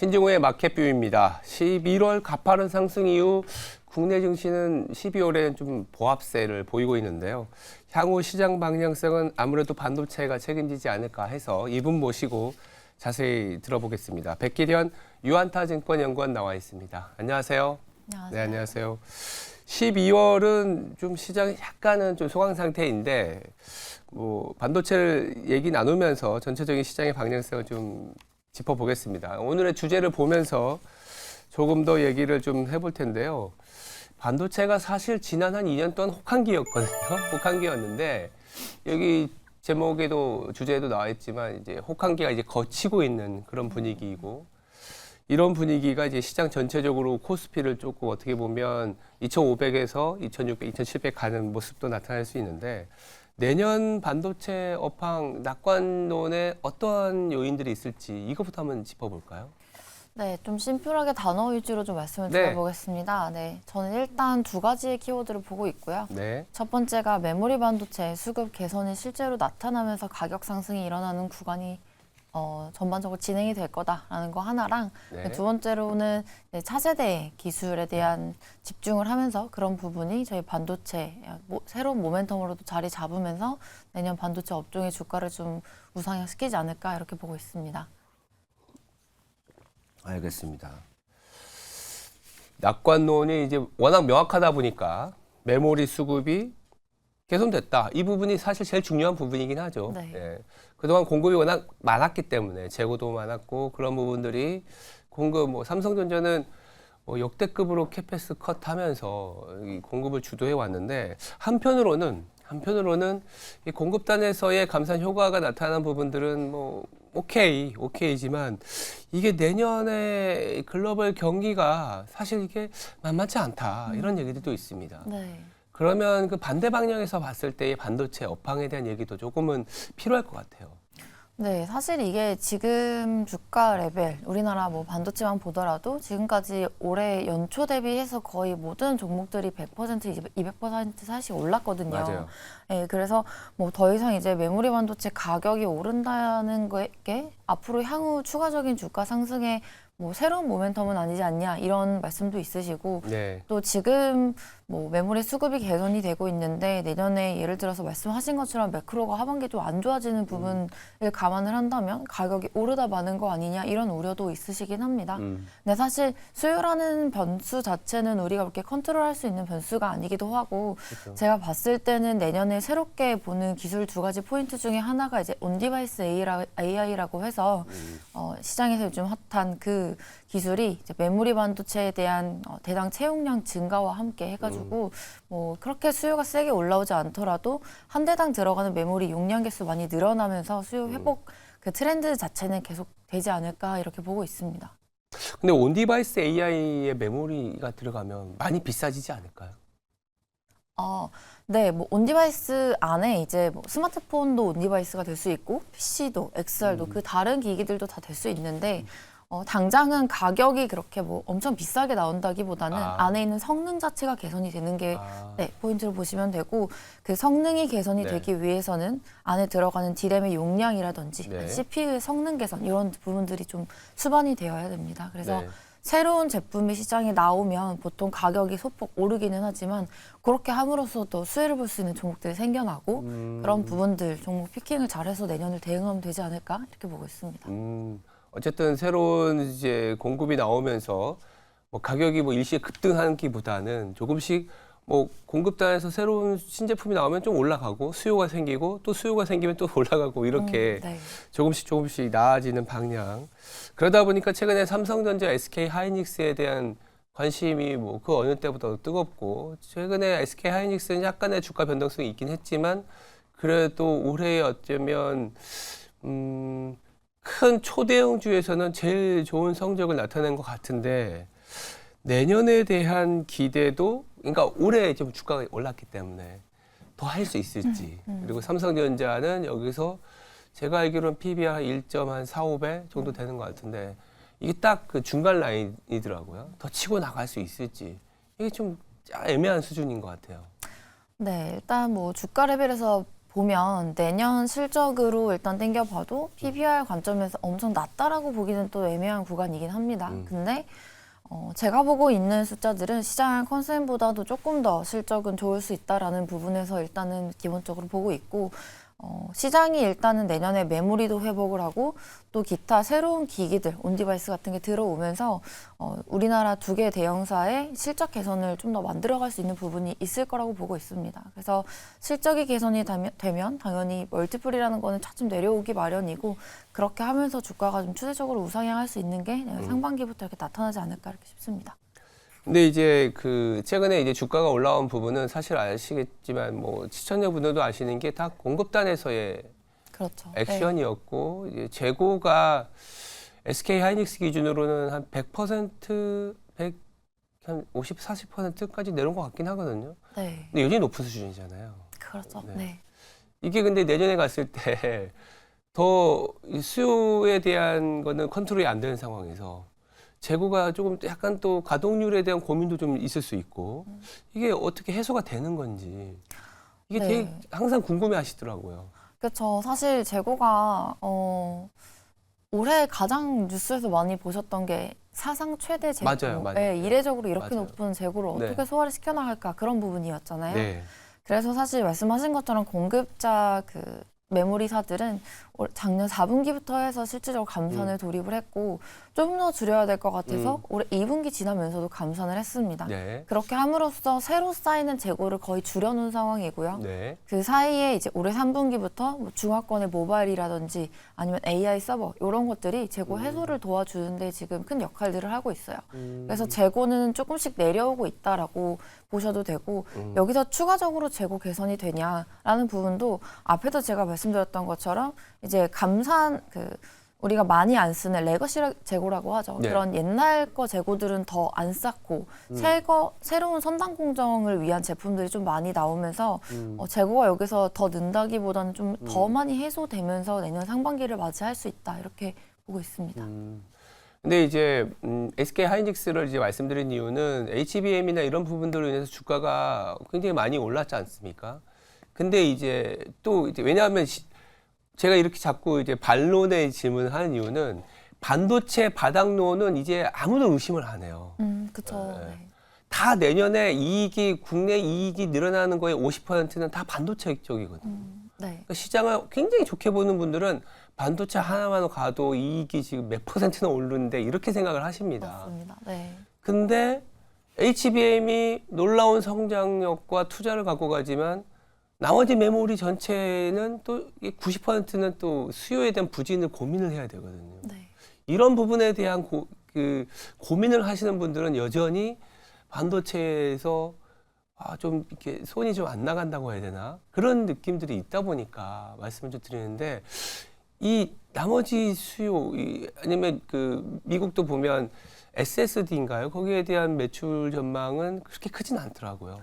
신증호의 마켓뷰입니다. 11월 가파른 상승 이후 국내 증시는 12월에는 좀 보합세를 보이고 있는데요. 향후 시장 방향성은 아무래도 반도체가 책임지지 않을까 해서 이분 모시고 자세히 들어보겠습니다. 백기련 유안타증권 연구원 나와 있습니다. 안녕하세요. 안녕하세요. 네, 안녕하세요. 12월은 좀 시장이 약간은 좀 소강 상태인데 뭐 반도체를 얘기 나누면서 전체적인 시장의 방향성을 좀 짚어보겠습니다. 오늘의 주제를 보면서 조금 더 얘기를 좀 해볼 텐데요. 반도체가 사실 지난 한 2년 동안 혹한기였거든요. 혹한기였는데 여기 제목에도 주제에도 나와 있지만 이제 혹한기가 이제 거치고 있는 그런 분위기이고 이런 분위기가 이제 시장 전체적으로 코스피를 조금 어떻게 보면 2,500에서 2,600, 2,700 가는 모습도 나타날 수 있는데 내년 반도체 업황 낙관론에 어떠한 요인들이 있을지 이것부터 한번 짚어볼까요? 네, 좀 심플하게 단어 위주로 좀 말씀을 네. 드려보겠습니다. 네, 저는 일단 두 가지의 키워드를 보고 있고요. 네. 첫 번째가 메모리 반도체 수급 개선이 실제로 나타나면서 가격 상승이 일어나는 구간이 전반적으로 진행이 될 거다라는 거 하나랑 네. 두 번째로는 차세대 기술에 대한 집중을 하면서 그런 부분이 저희 반도체 새로운 모멘텀으로도 자리 잡으면서 내년 반도체 업종의 주가를 좀 우상향시키지 않을까 이렇게 보고 있습니다. 알겠습니다. 낙관론이 이제 워낙 명확하다 보니까 메모리 수급이 개선됐다. 이 부분이 사실 제일 중요한 부분이긴 하죠. 네. 예. 그동안 공급이 워낙 많았기 때문에 재고도 많았고 그런 부분들이 공급 뭐 삼성전자는 뭐 역대급으로 캐pex 컷하면서 이 공급을 주도해 왔는데 한편으로는 이 공급단에서의 감산 효과가 나타난 부분들은 뭐 오케이지만 이게 내년에 글로벌 경기가 사실 이게 만만치 않다 이런 얘기들도 있습니다. 네. 그러면 그 반대 방향에서 봤을 때의 반도체 업황에 대한 얘기도 조금은 필요할 것 같아요. 네, 사실 이게 지금 주가 레벨, 우리나라 뭐 반도체만 보더라도 지금까지 올해 연초 대비해서 거의 모든 종목들이 100%, 200% 사실 올랐거든요. 맞아요. 네, 그래서 뭐 더 이상 이제 메모리 반도체 가격이 오른다는 게 앞으로 향후 추가적인 주가 상승에 뭐 새로운 모멘텀은 아니지 않냐 이런 말씀도 있으시고 네. 또 지금 뭐 메모리 수급이 개선이 되고 있는데 내년에 예를 들어서 말씀하신 것처럼 매크로가 하반기에 좀 안 좋아지는 부분을 감안을 한다면 가격이 오르다 마는 거 아니냐 이런 우려도 있으시긴 합니다. 근데 사실 수요라는 변수 자체는 우리가 그렇게 컨트롤할 수 있는 변수가 아니기도 하고 그렇죠. 제가 봤을 때는 내년에 새롭게 보는 기술 두 가지 포인트 중에 하나가 이제 온디바이스 AI라고 해서 시장에서 요즘 핫한 그 기술이 이제 메모리 반도체에 대한 대당 채용량 증가와 함께 해가지고 뭐 그렇게 수요가 세게 올라오지 않더라도 한 대당 들어가는 메모리 용량 개수 많이 늘어나면서 수요 회복 그 트렌드 자체는 계속 되지 않을까 이렇게 보고 있습니다. 근데 온디바이스 AI의 메모리가 들어가면 많이 비싸지지 않을까요? 네, 뭐 온디바이스 안에 이제 뭐 스마트폰도 온디바이스가 될 수 있고 PC도, XR도 그 다른 기기들도 다 될 수 있는데 당장은 가격이 그렇게 뭐 엄청 비싸게 나온다기보다는 안에 있는 성능 자체가 개선이 되는 게 네, 포인트로 보시면 되고 그 성능이 개선이 네. 되기 위해서는 안에 들어가는 D램의 용량이라든지 네. CPU의 성능 개선 이런 부분들이 좀 수반이 되어야 됩니다. 그래서 네. 새로운 제품이 시장에 나오면 보통 가격이 소폭 오르기는 하지만 그렇게 함으로써도 수혜를 볼 수 있는 종목들이 생겨나고 그런 부분들 종목 피킹을 잘해서 내년을 대응하면 되지 않을까 이렇게 보고 있습니다. 어쨌든 새로운 이제 공급이 나오면서 뭐 가격이 뭐 일시에 급등하기보다는 조금씩 뭐 공급단에서 새로운 신제품이 나오면 좀 올라가고 수요가 생기고 또 수요가 생기면 또 올라가고 이렇게 네. 조금씩 나아지는 방향. 그러다 보니까 최근에 삼성전자, SK 하이닉스에 대한 관심이 뭐 그 어느 때보다도 뜨겁고 최근에 SK 하이닉스는 약간의 주가 변동성이 있긴 했지만 그래도 올해 어쩌면 큰 초대형주에서는 제일 좋은 성적을 나타낸 것 같은데 내년에 대한 기대도 그러니까 올해 좀 주가가 올랐기 때문에 더 할 수 있을지 그리고 삼성전자는 여기서 제가 알기로는 PBR 1.45배 정도 되는 것 같은데 이게 딱 그 중간 라인이더라고요. 더 치고 나갈 수 있을지 이게 좀 애매한 수준인 것 같아요. 네, 일단 뭐 주가 레벨에서 보면 내년 실적으로 일단 땡겨봐도 PBR 관점에서 엄청 낮다라고 보기는 또 애매한 구간이긴 합니다. 근데 제가 보고 있는 숫자들은 시장 컨센보다도 조금 더 실적은 좋을 수 있다라는 부분에서 일단은 기본적으로 보고 있고 시장이 일단은 내년에 메모리도 회복을 하고 또 기타 새로운 기기들, 온디바이스 같은 게 들어오면서 우리나라 두 개 대형사의 실적 개선을 좀 더 만들어갈 수 있는 부분이 있을 거라고 보고 있습니다. 그래서 실적이 개선이 되면 당연히 멀티플이라는 거는 차츰 내려오기 마련이고 그렇게 하면서 주가가 좀 추세적으로 우상향할 수 있는 게 상반기부터 이렇게 나타나지 않을까 이렇게 싶습니다. 근데 이제 그 최근에 이제 주가가 올라온 부분은 사실 아시겠지만 뭐 시청자분들도 아시는 게 다 공급단에서의 그렇죠. 액션이었고 이제 재고가 SK 하이닉스 기준으로는 한 100%, 한 50, 40%까지 내려온 것 같긴 하거든요. 네. 근데 여전히 높은 수준이잖아요. 그렇죠. 네. 네. 이게 근데 내년에 갔을 때 더 수요에 대한 거는 컨트롤이 안 되는 상황에서 재고가 조금 약간 또 가동률에 대한 고민도 좀 있을 수 있고 이게 어떻게 해소가 되는 건지 이게 네. 되게 항상 궁금해 하시더라고요. 그렇죠. 사실 재고가 올해 가장 뉴스에서 많이 보셨던 게 사상 최대 재고. 맞아요, 맞아요. 네, 이례적으로 이렇게 맞아요. 높은 재고를 네. 어떻게 소화를 시켜나갈까 그런 부분이었잖아요. 네. 그래서 사실 말씀하신 것처럼 공급자 그 메모리사들은 작년 4분기부터 해서 실질적으로 감산을 돌입을 했고 좀 더 줄여야 될 것 같아서 올해 2분기 지나면서도 감산을 했습니다. 네. 그렇게 함으로써 새로 쌓이는 재고를 거의 줄여놓은 상황이고요. 네. 그 사이에 이제 올해 3분기부터 뭐 중화권의 모바일이라든지 아니면 AI 서버 이런 것들이 재고 해소를 도와주는데 지금 큰 역할들을 하고 있어요. 그래서 재고는 조금씩 내려오고 있다라고 보셔도 되고 여기서 추가적으로 재고 개선이 되냐라는 부분도 앞에도 제가 말씀드렸던 것처럼 이제 감산 우리가 많이 안 쓰는 레거시 재고라고 하죠. 네. 그런 옛날 거 재고들은 더 안 쌓고 새로운 선단 공정을 위한 제품들이 좀 많이 나오면서 재고가 여기서 더 는다기보다는 좀 더 많이 해소되면서 내년 상반기를 맞이할 수 있다 이렇게 보고 있습니다. 근데 이제 SK 하이닉스를 이제 말씀드린 이유는 HBM이나 이런 부분들로 인해서 주가가 굉장히 많이 올랐지 않습니까? 근데 이제 또 이제 왜냐하면 제가 이렇게 자꾸 이제 반론의 질문을 하는 이유는 반도체 바닥론은 이제 아무도 의심을 안 해요. 그렇죠. 네. 네. 다 내년에 국내 이익이 늘어나는 거의 50%는 다 반도체 쪽이거든요. 네. 그러니까 시장을 굉장히 좋게 보는 분들은 반도체 하나만 가도 이익이 지금 몇 %나 오르는데 이렇게 생각을 하십니다. 맞습니다. 네. 근데 HBM이 놀라운 성장력과 투자를 갖고 가지만 나머지 메모리 전체는 또 90%는 또 수요에 대한 부진을 고민을 해야 되거든요. 네. 이런 부분에 대한 고민을 하시는 분들은 여전히 반도체에서 좀 이렇게 손이 좀 안 나간다고 해야 되나? 그런 느낌들이 있다 보니까 말씀을 좀 드리는데 이 나머지 수요 아니면 미국도 보면 SSD인가요? 거기에 대한 매출 전망은 그렇게 크진 않더라고요.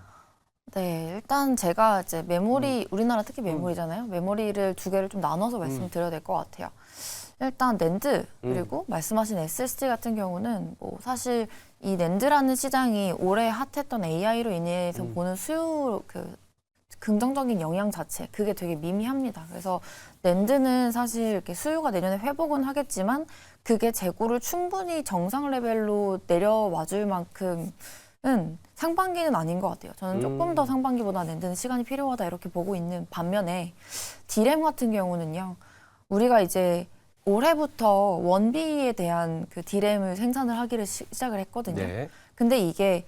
네, 일단 제가 이제 메모리, 우리나라 특히 메모리잖아요. 메모리를 두 개를 좀 나눠서 말씀드려야 될 것 같아요. 일단 낸드 그리고 말씀하신 SSD 같은 경우는 뭐 사실 이 낸드라는 시장이 올해 핫했던 AI로 인해서 보는 수요 긍정적인 영향 자체 그게 되게 미미합니다. 그래서 낸드는 사실 이렇게 수요가 내년에 회복은 하겠지만 그게 재고를 충분히 정상 레벨로 내려와줄 만큼은 상반기는 아닌 것 같아요. 저는 조금 더 상반기보다 낸드는 시간이 필요하다 이렇게 보고 있는 반면에 디램 같은 경우는요. 우리가 이제 올해부터 원비에 대한 그 디램을 생산을 하기를 시작을 했거든요. 네. 근데 이게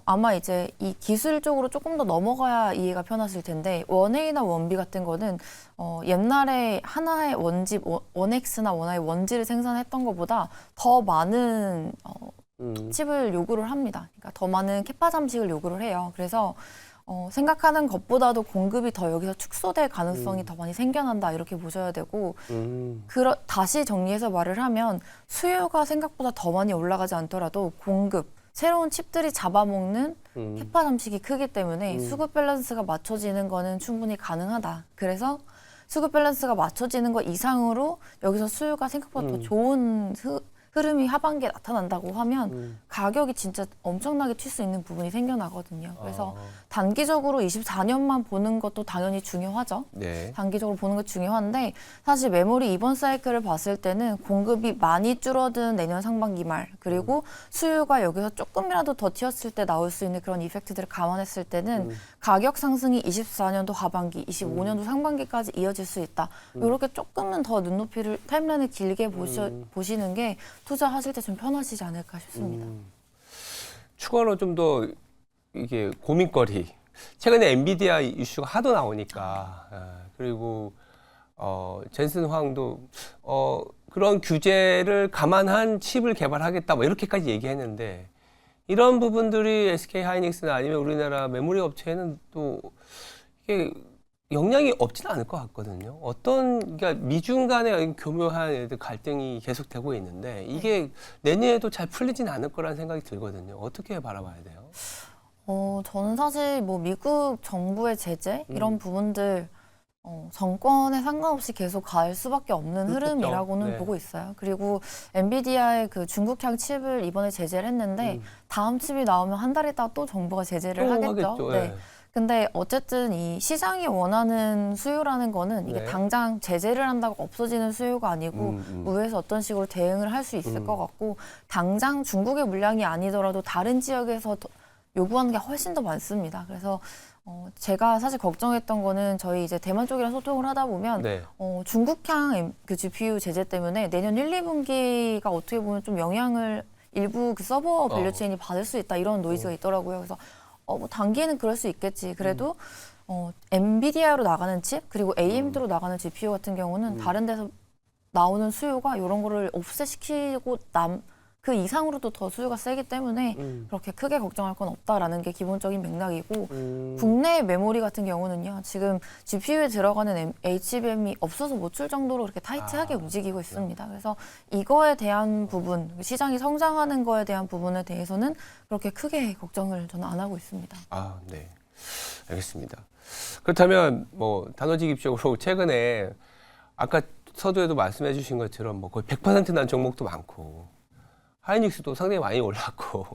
아마 이제 이 기술적으로 조금 더 넘어가야 이해가 편하실 텐데 원A나 원B 같은 거는 옛날에 하나의 원집 원X나 원I의 원지를 생산했던 것보다 더 많은 칩을 요구를 합니다. 그러니까 더 많은 캐파 잠식을 요구를 해요. 그래서 생각하는 것보다도 공급이 더 여기서 축소될 가능성이 더 많이 생겨난다 이렇게 보셔야 되고 다시 정리해서 말을 하면 수요가 생각보다 더 많이 올라가지 않더라도 공급 새로운 칩들이 잡아먹는 캐파 잠식이 크기 때문에 수급 밸런스가 맞춰지는 거는 충분히 가능하다. 그래서 수급 밸런스가 맞춰지는 것 이상으로 여기서 수요가 생각보다 더 좋은 흐름이 하반기에 나타난다고 하면 가격이 진짜 엄청나게 튈 수 있는 부분이 생겨나거든요. 그래서 단기적으로 24년만 보는 것도 당연히 중요하죠. 네. 단기적으로 보는 게 중요한데 사실 메모리 이번 사이클을 봤을 때는 공급이 많이 줄어든 내년 상반기 말 그리고 수요가 여기서 조금이라도 더 튀었을 때 나올 수 있는 그런 이펙트들을 감안했을 때는 가격 상승이 24년도 하반기, 25년도 상반기까지 이어질 수 있다. 이렇게 조금은 더 눈높이를 타임라인을 길게 보시는 게 투자하실 때 좀 편하시지 않을까 싶습니다. 추가로 좀 더 이게 고민거리. 최근에 엔비디아 이슈가 하도 나오니까 그리고 젠슨 황도 그런 규제를 감안한 칩을 개발하겠다 뭐 이렇게까지 얘기했는데 이런 부분들이 SK 하이닉스나 아니면 우리나라 메모리 업체에는 또 이게 영향이 없지는 않을 것 같거든요. 그러니까 미중 간의 교묘한 갈등이 계속되고 있는데 이게 내년에도 잘 풀리진 않을 거라는 생각이 들거든요. 어떻게 바라봐야 돼요? 저는 사실 뭐 미국 정부의 제재 이런 부분들 정권에 상관없이 계속 갈 수밖에 없는 그렇겠죠. 흐름이라고는 네. 보고 있어요. 그리고 엔비디아의 그 중국향 칩을 이번에 제재를 했는데 다음 칩이 나오면 한 달 있다가 또 정부가 제재를 또 하겠죠. 하겠죠. 네. 예. 근데 어쨌든 이 시장이 원하는 수요라는 거는 이게 네. 당장 제재를 한다고 없어지는 수요가 아니고 의회에서 어떤 식으로 대응을 할 수 있을 것 같고 당장 중국의 물량이 아니더라도 다른 지역에서 요구하는 게 훨씬 더 많습니다. 그래서 제가 사실 걱정했던 거는 저희 이제 대만 쪽이랑 소통을 하다 보면 네. 중국향 그 GPU 제재 때문에 내년 1, 2분기가 어떻게 보면 좀 영향을 일부 그 서버 밸류체인이 받을 수 있다 이런 노이즈가 있더라고요. 그래서 뭐 단기에는 그럴 수 있겠지. 그래도 엔비디아로 나가는 칩 그리고 AMD로 나가는 GPU 같은 경우는 다른 데서 나오는 수요가 이런 거를 옵셋시키고 그 이상으로도 더 수요가 세기 때문에 그렇게 크게 걱정할 건 없다라는 게 기본적인 맥락이고 국내 메모리 같은 경우는요. 지금 GPU에 들어가는 HBM이 없어서 못 출 정도로 그렇게 타이트하게 움직이고 있습니다. 그래서 이거에 대한 부분, 시장이 성장하는 거에 대한 부분에 대해서는 그렇게 크게 걱정을 저는 안 하고 있습니다. 네. 알겠습니다. 그렇다면 뭐 단호직입적으로 최근에 아까 서두에도 말씀해 주신 것처럼 뭐 거의 100% 난 종목도 많고 하이닉스도 상당히 많이 올랐고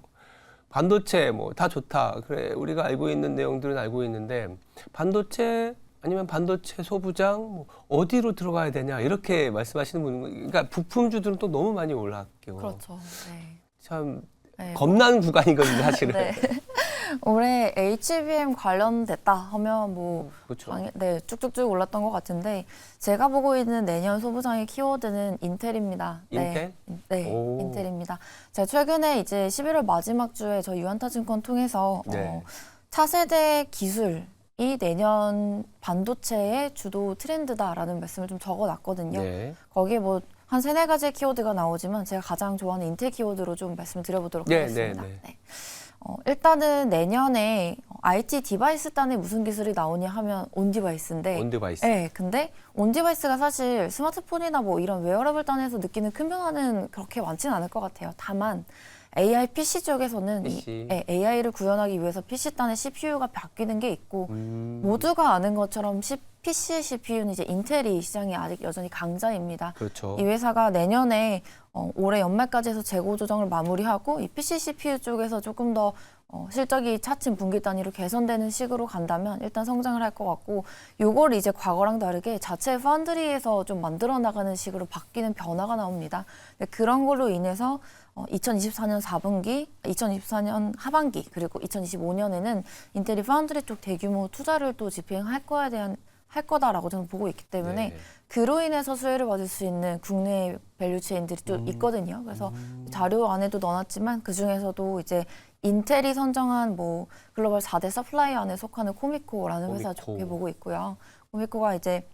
반도체 뭐 다 좋다. 그래 우리가 알고 있는 내용들은 알고 있는데 반도체 아니면 반도체 소부장 뭐 어디로 들어가야 되냐 이렇게 말씀하시는 분, 그러니까 부품주들은 또 너무 많이 올랐고 그렇죠. 네. 참 네. 겁나는 구간이거든요, 사실은. 네. 올해 HBM 관련됐다 하면 뭐 그렇죠. 네, 쭉쭉쭉 올랐던 것 같은데 제가 보고 있는 내년 소부장의 키워드는 인텔입니다. 인텔? 네, 오. 인텔입니다. 제가 최근에 이제 11월 마지막 주에 저희 유한타증권 통해서 네. 차세대 기술이 내년 반도체의 주도 트렌드다라는 말씀을 좀 적어놨거든요. 네. 거기에 뭐 한 세네 가지 키워드가 나오지만 제가 가장 좋아하는 인텔 키워드로 좀 말씀을 드려보도록 네, 하겠습니다. 네, 네. 네. 일단은 내년에 IT 디바이스 단에 무슨 기술이 나오냐 하면 온디바이스인데 온디바이스. 네, 근데 온디바이스가 사실 스마트폰이나 뭐 이런 웨어러블 단에서 느끼는 큰 변화는 그렇게 많지는 않을 것 같아요. 다만 AI PC 쪽에서는 PC. AI를 구현하기 위해서 PC 단의 CPU가 바뀌는 게 있고 모두가 아는 것처럼 PC의 CPU는 이제 인텔이 시장이 아직 여전히 강자입니다. 그렇죠. 이 회사가 내년에 올해 연말까지 해서 재고 조정을 마무리하고 이 PC CPU 쪽에서 조금 더 실적이 차츰 분기 단위로 개선되는 식으로 간다면 일단 성장을 할 것 같고 요걸 이제 과거랑 다르게 자체 파운드리에서 좀 만들어 나가는 식으로 바뀌는 변화가 나옵니다. 그런 걸로 인해서 2024년 4분기, 2024년 하반기 그리고 2025년에는 인텔이 파운드리 쪽 대규모 투자를 또 집행할 할 거다라고 저는 보고 있기 때문에 네. 그로 인해서 수혜를 받을 수 있는 국내 밸류체인들이 또 있거든요. 그래서 자료 안에도 넣어놨지만 그 중에서도 이제 인텔이 선정한 뭐 글로벌 4대 서플라이어 안에 속하는 코미코라는 회사 코미코. 좋게 보고 있고요. 코미코가 이제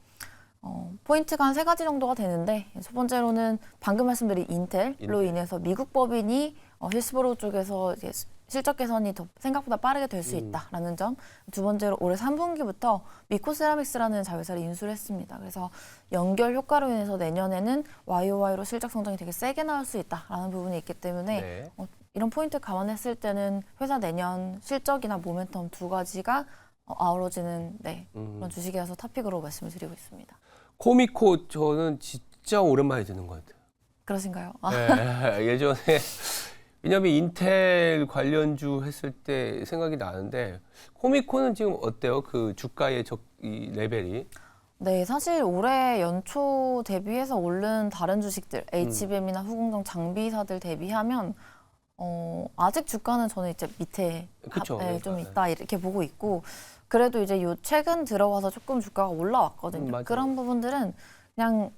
포인트가 한 세 가지 정도가 되는데 첫 번째로는 방금 말씀드린 인텔로 인해서 미국 법인이 힐스보로 쪽에서 이제 실적 개선이 더 생각보다 빠르게 될 수 있다라는 점. 두 번째로 올해 3분기부터 미코세라믹스라는 자회사를 인수를 했습니다. 그래서 연결 효과로 인해서 내년에는 YOY로 실적 성장이 되게 세게 나올 수 있다라는 부분이 있기 때문에 네. 이런 포인트 감안했을 때는 회사 내년 실적이나 모멘텀 두 가지가 아우러지는 그런 주식이라서 탑픽으로 말씀을 드리고 있습니다. 코미코 저는 진짜 오랜만에 듣는 것 같아요. 그러신가요? 네, 예전에 왜냐하면 인텔 관련주 했을 때 생각이 나는데 코미코는 지금 어때요? 그 주가의 이 레벨이? 네, 사실 올해 연초 대비해서 오른 다른 주식들, HBM이나 후공정 장비사들 대비하면 아직 주가는 저는 이제 밑에 그쵸. 좀 있다 이렇게 보고 있고 그래도 이제 요 최근 들어와서 조금 주가가 올라왔거든요. 맞아요. 그런 부분들은 그냥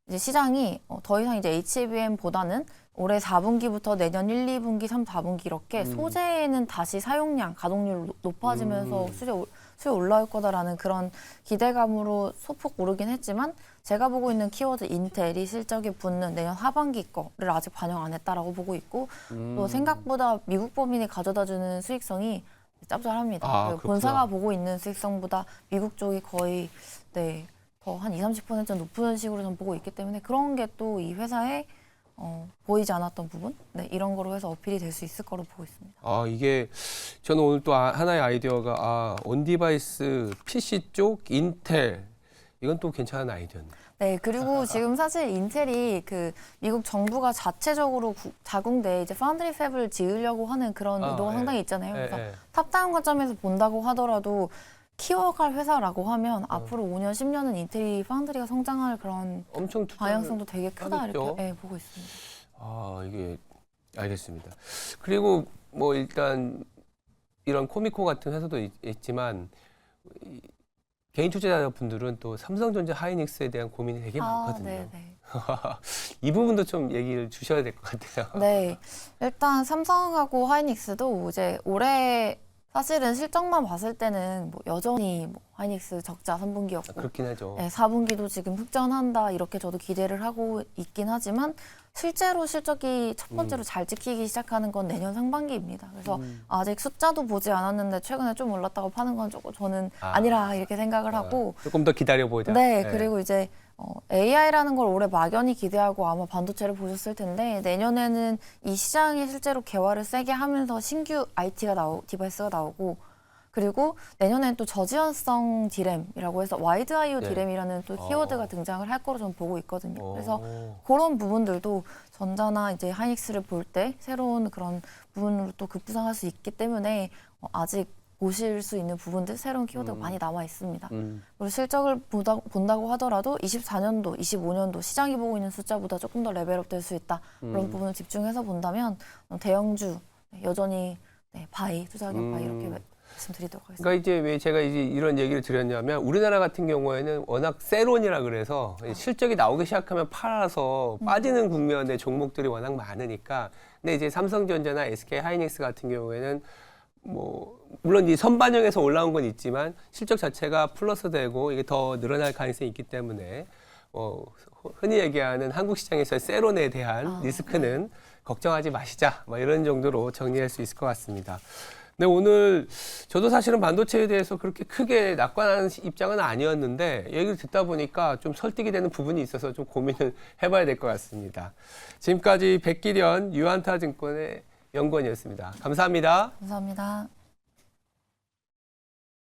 이제 시장이 더 이상 이제 HBM보다는 올해 4분기부터 내년 1, 2분기, 3, 4분기 이렇게 소재는 다시 사용량, 가동률 높아지면서 수요 올라올 거다라는 그런 기대감으로 소폭 오르긴 했지만 제가 보고 있는 키워드 인텔이 실적이 붙는 내년 하반기 거를 아직 반영 안 했다라고 보고 있고 또 생각보다 미국 법인이 가져다주는 수익성이 짭짤합니다. 아, 본사가 보고 있는 수익성보다 미국 쪽이 거의 더 한 20-30% 높은 식으로 전 보고 있기 때문에 그런 게 또 이 회사에 보이지 않았던 부분 이런 거로 해서 어필이 될 수 있을 거로 보고 있습니다. 아, 이게 저는 오늘 또 하나의 아이디어가 온디바이스 PC 쪽 인텔 이건 또 괜찮은 아이디어네요. 네, 그리고 지금 사실 인텔이 그 미국 정부가 자체적으로 자국내에 이제 파운드리 팹을 지으려고 하는 그런 의도가 상당히 있잖아요. 그래서 탑다운 관점에서 본다고 하더라도 키워갈 회사라고 하면 앞으로 5년, 10년은 인텔이 파운드리가 성장할 그런 엄청 방향성도 되게 크다 하겠죠. 이렇게 보고 있습니다. 아, 이게 알겠습니다. 그리고 뭐 일단 이런 코미코 같은 회사도 있지만 개인 투자자분들은 또 삼성전자 하이닉스에 대한 고민이 되게 많거든요. 네네. 이 부분도 좀 얘기를 주셔야 될 것 같아요. 네, 일단 삼성하고 하이닉스도 이제 올해 사실은 실적만 봤을 때는 뭐 여전히 뭐 하이닉스 적자 3분기였고 그렇긴 하죠. 네, 4분기도 지금 흑전한다 이렇게 저도 기대를 하고 있긴 하지만 실제로 실적이 첫 번째로 잘 찍히기 시작하는 건 내년 상반기입니다. 그래서 아직 숫자도 보지 않았는데 최근에 좀 올랐다고 파는 건 조금 저는 아니라 이렇게 생각을 하고 조금 더 기다려보자. 네, 그리고 이제 AI라는 걸 올해 막연히 기대하고 아마 반도체를 보셨을 텐데 내년에는 이 시장이 실제로 개화를 세게 하면서 신규 디바이스가 나오고 그리고 내년에는 또 저지연성 디램이라고 해서 와이드 IO 디램이라는 또 키워드가 등장을 할 거로 저는 보고 있거든요. 그래서 그런 부분들도 전자나 이제 하이닉스를 볼 때 새로운 그런 부분으로 또 급부상할 수 있기 때문에 아직 보실 수 있는 부분들 새로운 키워드가 많이 남아 있습니다. 그리고 실적을 본다고 하더라도 24년도, 25년도 시장이 보고 있는 숫자보다 조금 더 레벨업 될 수 있다. 그런 부분을 집중해서 본다면 대형주 여전히 바이, 투자하는 바이 이렇게 말씀드리도록 하겠습니다. 그러니까 이제 왜 제가 이제 이런 얘기를 드렸냐면 우리나라 같은 경우에는 워낙 세론이라 그래서 실적이 나오기 시작하면 팔아서 빠지는 국면의 종목들이 워낙 많으니까 근데 이제 삼성전자나 SK 하이닉스 같은 경우에는 뭐 물론 이 선반영에서 올라온 건 있지만 실적 자체가 플러스되고 이게 더 늘어날 가능성이 있기 때문에 흔히 얘기하는 한국 시장에서의 세론에 대한 리스크는 걱정하지 마시자 뭐 이런 정도로 정리할 수 있을 것 같습니다. 근데 오늘 저도 사실은 반도체에 대해서 그렇게 크게 낙관하는 입장은 아니었는데 얘기를 듣다 보니까 좀 설득이 되는 부분이 있어서 좀 고민을 해봐야 될 것 같습니다. 지금까지 백기련 유한타증권의 연구원이었습니다. 감사합니다. 감사합니다.